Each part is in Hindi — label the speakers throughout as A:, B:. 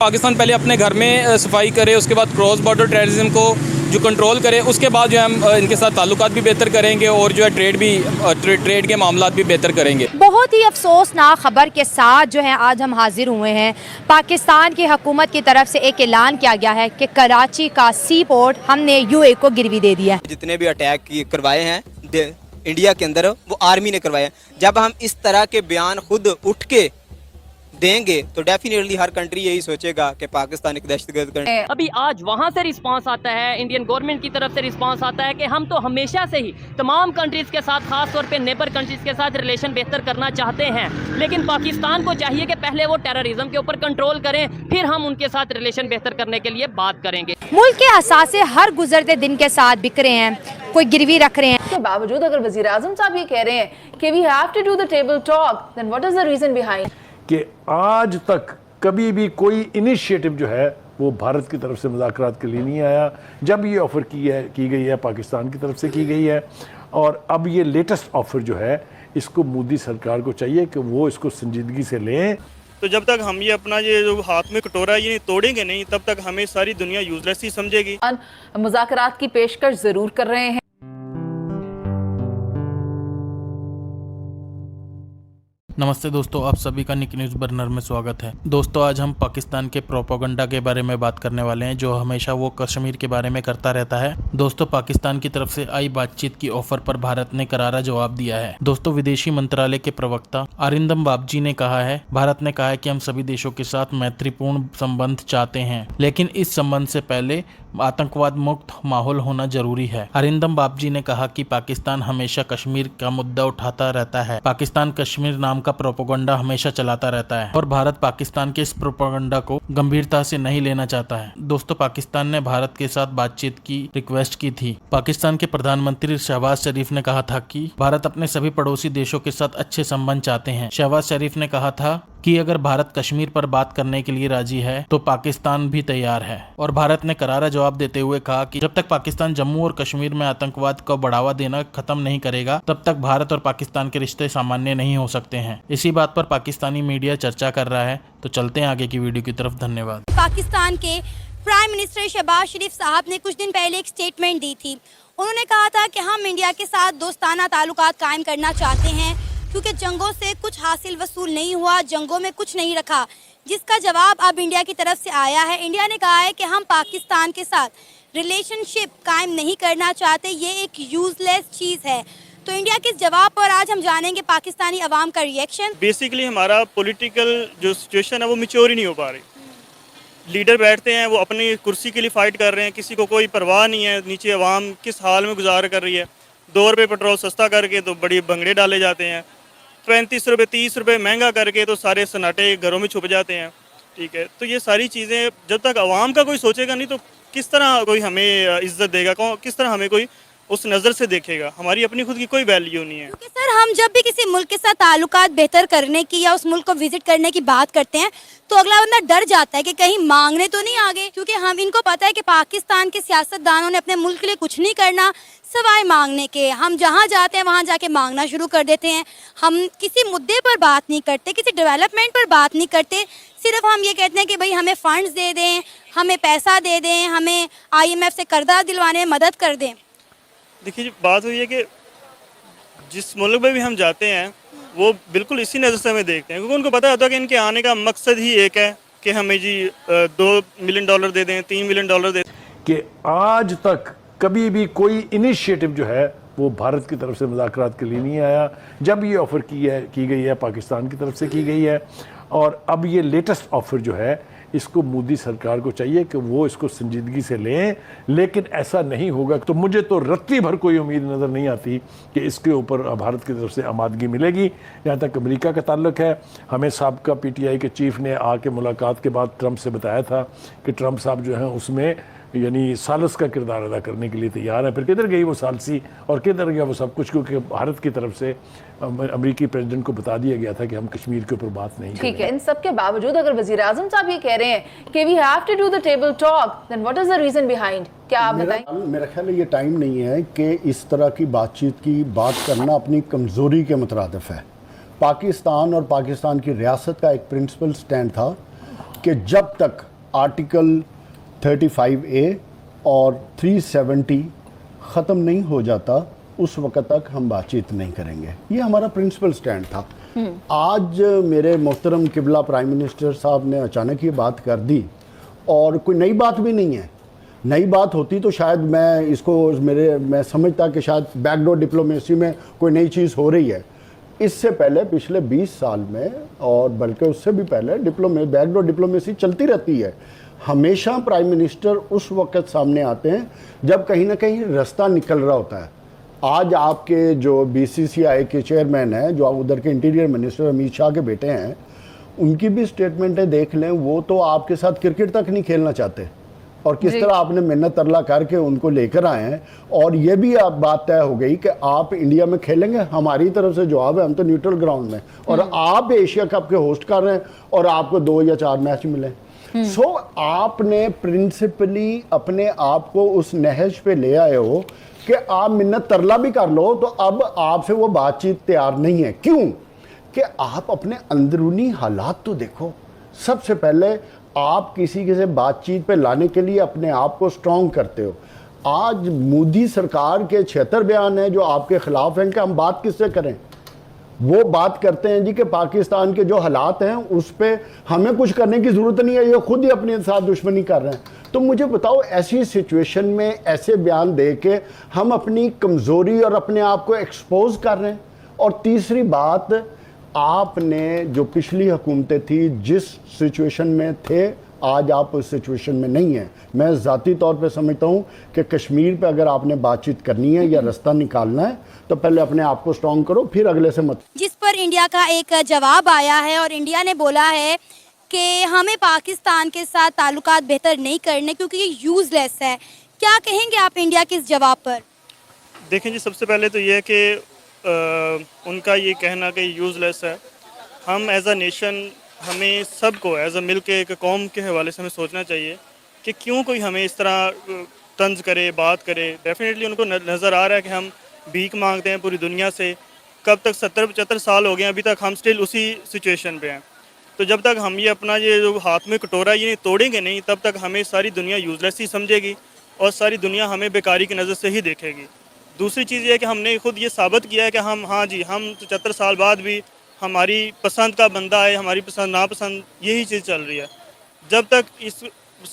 A: पाकिस्तान पहले अपने घर में सफाई करे, उसके बाद क्रॉस बॉर्डर टेररिज्म को जो कंट्रोल करे, उसके बाद जो है हम इनके साथ ताल्लुकात भी बेहतर करेंगे और जो है ट्रेड के मामलात भी बेहतर करेंगे।
B: बहुत ही अफसोसनाक खबर के साथ जो है आज हम हाजिर हुए हैं। पाकिस्तान की हुकूमत की तरफ से एक ऐलान किया गया है कि कराची का सी पोर्ट हमने यूए को गिरवी दे दिया है।
C: जितने भी अटैक करवाए हैं इंडिया के अंदर वो आर्मी ने करवाए हैं। जब हम इस तरह के बयान खुद उठ के देंगे तो डेफिनेटली हर कंट्री यही सोचेगा कि पाकिस्तान एक दहशतगर्द कंट्री।
D: अभी आज वहाँ से रिस्पांस आता है, इंडियन गवर्नमेंट की तरफ से रिस्पांस आता है कि हम तो हमेशा से ही तमाम कंट्रीज़ के साथ, खास तौर पे नेबर कंट्रीज़ के साथ रिलेशन बेहतर करना चाहते हैं, लेकिन पाकिस्तान को चाहिए कि पहले वो टेररिज्म के ऊपर कंट्रोल करें, फिर हम उनके साथ रिलेशन बेहतर करने के लिए बात करेंगे।
B: मुल्क के असासे हर गुजरते दिन के साथ बिक रहे हैं, कोई गिरवी रख रहे हैं।
E: के बावजूद अगर वज़ीर आज़म साहब ये कह रहे हैं कि we have to do the table talk, then what is the reason behind
F: कि आज तक कभी भी कोई इनिशिएटिव जो है वो भारत की तरफ से मुज़ाकरात के लिए नहीं आया। जब ये ऑफ़र की गई है पाकिस्तान की तरफ से की गई है, और अब ये लेटेस्ट ऑफ़र जो है इसको मोदी सरकार को चाहिए कि वो इसको संजीदगी से लें।
G: तो जब तक हम ये अपना ये जो हाथ में कटोरा ये तोड़ेंगे नहीं, तब तक हमें सारी दुनिया यूजलेस ही समझेगी।
E: मुज़ाकरात की पेशकश ज़रूर कर रहे हैं।
H: नमस्ते दोस्तों, आप सभी का निक न्यूज़ बर्नर में स्वागत है। दोस्तों, आज हम पाकिस्तान के प्रोपेगेंडा के बारे में बात करने वाले हैं, जो हमेशा वो कश्मीर के बारे में करता रहता है। दोस्तों, पाकिस्तान की तरफ से आई बातचीत की ऑफर पर भारत ने करारा जवाब दिया है। दोस्तों, विदेशी मंत्रालय के प्रवक्ता अरिंदम बागची ने कहा है, भारत ने कहा है कि हम सभी देशों के साथ मैत्रीपूर्ण संबंध चाहते हैं, लेकिन इस संबंध से पहले आतंकवाद मुक्त माहौल होना जरूरी है। अरिंदम बागची ने कहा कि पाकिस्तान हमेशा कश्मीर का मुद्दा उठाता रहता है। पाकिस्तान कश्मीर नाम का प्रोपेगेंडा हमेशा चलाता रहता है और भारत पाकिस्तान के इस प्रोपेगेंडा को गंभीरता से नहीं लेना चाहता है। दोस्तों, पाकिस्तान ने भारत के साथ बातचीत की रिक्वेस्ट की थी। पाकिस्तान के प्रधानमंत्री शहबाज शरीफ ने कहा था कि भारत अपने सभी पड़ोसी देशों के साथ अच्छे संबंध चाहते हैं। शहबाज शरीफ ने कहा था कि अगर भारत कश्मीर पर बात करने के लिए राजी है तो पाकिस्तान भी तैयार है, और भारत ने करारा जवाब देते हुए कहा कि जब तक पाकिस्तान जम्मू और कश्मीर में आतंकवाद को बढ़ावा देना खत्म नहीं करेगा, तब तक भारत और पाकिस्तान के रिश्ते सामान्य नहीं हो सकते हैं। इसी बात पर पाकिस्तानी मीडिया चर्चा कर रहा है। तो चलते हैं आगे की वीडियो की तरफ। धन्यवाद।
I: पाकिस्तान के प्राइम मिनिस्टर शहबाज शरीफ साहब ने कुछ दिन पहले एक स्टेटमेंट दी थी। उन्होंने कहा था कि हम इंडिया के साथ दोस्ताना ताल्लुकात कायम करना चाहते हैं, क्योंकि जंगों से कुछ हासिल वसूल नहीं हुआ, जंगों में कुछ नहीं रखा, जिसका जवाब अब इंडिया की तरफ से आया है। इंडिया ने कहा है कि हम पाकिस्तान के साथ रिलेशनशिप कायम नहीं करना चाहते, ये एक यूजलेस चीज़ है। तो इंडिया के जवाब पर आज हम जानेंगे पाकिस्तानी अवाम का रिएक्शन।
G: बेसिकली हमारा पॉलिटिकल जो सिचुएशन है वो मैच्योर ही नहीं हो पा रही। लीडर बैठते हैं, वो अपनी कुर्सी के लिए फाइट कर रहे हैं, किसी को कोई परवाह नहीं है नीचे अवाम किस हाल में गुजार कर रही है। 2 रुपये पेट्रोल सस्ता करके तो बड़ी भंगड़े डाले जाते हैं, 35 रुपये 30 रुपये महंगा करके तो सारे सन्नाटे घरों में छुप जाते हैं। ठीक है, तो ये सारी चीज़ें जब तक आवाम का कोई सोचेगा नहीं तो किस तरह कोई हमें इज्जत देगा, किस तरह हमें कोई उस नज़र से देखेगा। हमारी अपनी खुद की कोई वैल्यू नहीं है।
I: क्योंकि सर, हम जब भी किसी मुल्क के साथ ताल्लुकात बेहतर करने की या उस मुल्क को विजिट करने की बात करते हैं तो अगला बंदा डर जाता है कि कहीं मांगने तो नहीं आ गए, क्योंकि हम इनको पता है कि पाकिस्तान के सियासतदानों ने अपने मुल्क के लिए कुछ नहीं करना सवाए मांगने के। हम जहाँ जाते हैं वहाँ जाके मांगना शुरू कर देते हैं। हम किसी मुद्दे पर बात नहीं करते, किसी डेवलपमेंट पर बात नहीं करते, सिर्फ हम ये कहते हैं कि भाई हमें फंड्स दे दें, हमें पैसा दे दें, हमें IMF से कर्जा दिलवाने में मदद कर दें।
G: देखिए, बात हुई है कि जिस मुल्क में भी हम जाते हैं वो बिल्कुल इसी नज़र से हमें देखते हैं, क्योंकि उनको पता होता है कि इनके आने का मकसद ही एक है कि हमें जी $2 मिलियन दे दें, $3 मिलियन दे दें।
F: कि आज तक कभी भी कोई इनिशिएटिव जो है वो भारत की तरफ से मुज़ाकरात के लिए नहीं आया। जब ये ऑफ़र की गई है पाकिस्तान की तरफ से की गई है, और अब ये लेटेस्ट ऑफ़र जो है इसको मोदी सरकार को चाहिए कि वो इसको संजीदगी से लें, लेकिन ऐसा नहीं होगा तो मुझे तो रत्ती भर कोई उम्मीद नज़र नहीं आती कि इसके ऊपर भारत की तरफ से आमादगी मिलेगी। यहाँ तक अमेरिका का ताल्लुक है, हमें साबका PTI के चीफ ने आके मुलाकात के बाद ट्रंप से बताया था कि ट्रंप साहब जो हैं उसमें यानी सालस का किरदार अदा करने के लिए तैयार है। फिर किधर गई वो सालसी और किधर गया वो सब कुछ, क्योंकि भारत की तरफ से अमेरिकी प्रेसिडेंट को बता दिया गया था कि हम कश्मीर के ऊपर बात नहीं करेंगे।
E: ठीक है, इन सब के बावजूद अगर वज़ीर आज़म साहब ये कह रहे हैं कि we have to do the table talk, then what is the reason behind? क्या आप बताएं?
J: मेरा ख्याल है ये टाइम नहीं है कि इस तरह की बातचीत की बात करना अपनी कमज़ोरी के मुतरादिफ है। पाकिस्तान और पाकिस्तान की रियासत का एक प्रिंसिपल स्टैंड था कि जब तक आर्टिकल 35A और 370 ख़त्म नहीं हो जाता उस वक्त तक हम बातचीत नहीं करेंगे। ये हमारा प्रिंसिपल स्टैंड था। आज मेरे मोहतरम किबला प्राइम मिनिस्टर साहब ने अचानक ये बात कर दी, और कोई नई बात भी नहीं है। नई बात होती तो शायद मैं समझता कि शायद बैकडोर डिप्लोमेसी में कोई नई चीज़ हो रही है। इससे पहले पिछले 20 साल में, और बल्कि उससे भी पहले, बैकडोर डिप्लोमेसी चलती रहती है। हमेशा प्राइम मिनिस्टर उस वक्त सामने आते हैं जब कहीं ना कहीं रास्ता निकल रहा होता है। आज आपके जो BCCI के चेयरमैन हैं, जो उधर के इंटीरियर मिनिस्टर अमित शाह के बेटे हैं, उनकी भी स्टेटमेंटें देख लें। वो तो आपके साथ क्रिकेट तक नहीं खेलना चाहते, और किस तरह आपने मेहनत तरला करके उनको लेकर आए हैं। और ये भी आप बात तय हो गई कि आप इंडिया में खेलेंगे। हमारी तरफ से जवाब है, हम तो न्यूट्रल ग्राउंड में, और आप एशिया कप के होस्ट कर रहे हैं और आपको 2 या 4 मैच मिले। सो आपने प्रिंसिपली अपने आप को उस नहज पे ले आए हो कि आप मिन्नत तरला भी कर लो, तो अब आपसे वो बातचीत तैयार नहीं है। क्यों? कि आप अपने अंदरूनी हालात तो देखो। सबसे पहले आप किसी के से बातचीत पे लाने के लिए अपने आप को स्ट्रॉन्ग करते हो। आज मोदी सरकार के 76 बयान हैं जो आपके खिलाफ हैं कि हम बात किससे करें। वो बात करते हैं जी कि पाकिस्तान के जो हालात हैं उस पे हमें कुछ करने की ज़रूरत नहीं है, ये खुद ही अपने साथ दुश्मनी कर रहे हैं। तो मुझे बताओ, ऐसी सिचुएशन में ऐसे बयान दे के हम अपनी कमज़ोरी और अपने आप को एक्सपोज कर रहे हैं। और तीसरी बात, आपने जो पिछली हुकूमतें थी जिस सिचुएशन में थे, आज आप उस सिचुएशन में नहीं हैं। मैं ज़ाती तौर पे समझता हूँ कि कश्मीर पे अगर आपने बातचीत करनी है या रास्ता निकालना है तो पहले अपने आप को स्ट्रॉन्ग करो, फिर अगले से मत।
I: जिस पर इंडिया का एक जवाब आया है और इंडिया ने बोला है कि हमें पाकिस्तान के साथ ताल्लुकात बेहतर नहीं करने क्योंकि ये यूज़लेस है। क्या कहेंगे आप इंडिया के इस जवाब पर?
G: देखें जी, सबसे पहले तो ये है कि उनका ये कहना कि यूज़लेस है। हम एज अ नेशन, हमें सबको एज अ मिल के एक कौम के हवाले से हमें सोचना चाहिए कि क्यों कोई हमें इस तरह तंज करे, बात करे। डेफिनेटली उनको नज़र आ रहा है कि हम भीख मांगते हैं पूरी दुनिया से। कब तक 70-75 साल हो गए, अभी तक हम स्टिल उसी सिचुएशन पे हैं। तो जब तक हम ये अपना ये जो हाथ में कटोरा ये तोड़ेंगे नहीं, तब तक हमें सारी दुनिया यूज़लेस ही समझेगी और सारी दुनिया हमें बेकारी की नज़र से ही देखेगी। दूसरी चीज़ ये है कि हमने खुद ये साबित किया है कि हम 75 साल बाद भी हमारी पसंद का बंदा है, हमारी पसंद नापसंद यही चीज़ चल रही है। जब तक इस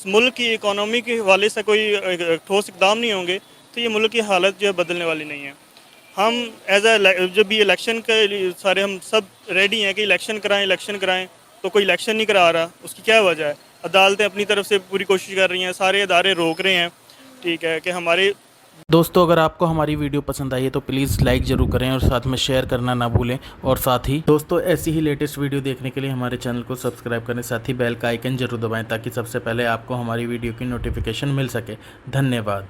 G: मुल्क की इकोनॉमी के हवाले से कोई ठोस इकदाम नहीं होंगे तो ये मुल्क की हालत जो है बदलने वाली नहीं है। हम जब भी इलेक्शन के सारे हम सब रेडी हैं कि इलेक्शन कराएं, तो कोई इलेक्शन नहीं करा रहा। उसकी क्या वजह है? अदालतें अपनी तरफ से पूरी कोशिश कर रही हैं, सारे इदारे रोक रहे हैं, ठीक है, कि हमारे।
H: दोस्तों, अगर आपको हमारी वीडियो पसंद आई है तो प्लीज़ लाइक ज़रूर करें और साथ में शेयर करना ना भूलें। और साथ ही दोस्तों, ऐसी ही लेटेस्ट वीडियो देखने के लिए हमारे चैनल को सब्सक्राइब करें, साथ ही बेल का आइकन ज़रूर दबाएं ताकि सबसे पहले आपको हमारी वीडियो की नोटिफिकेशन मिल सके। धन्यवाद।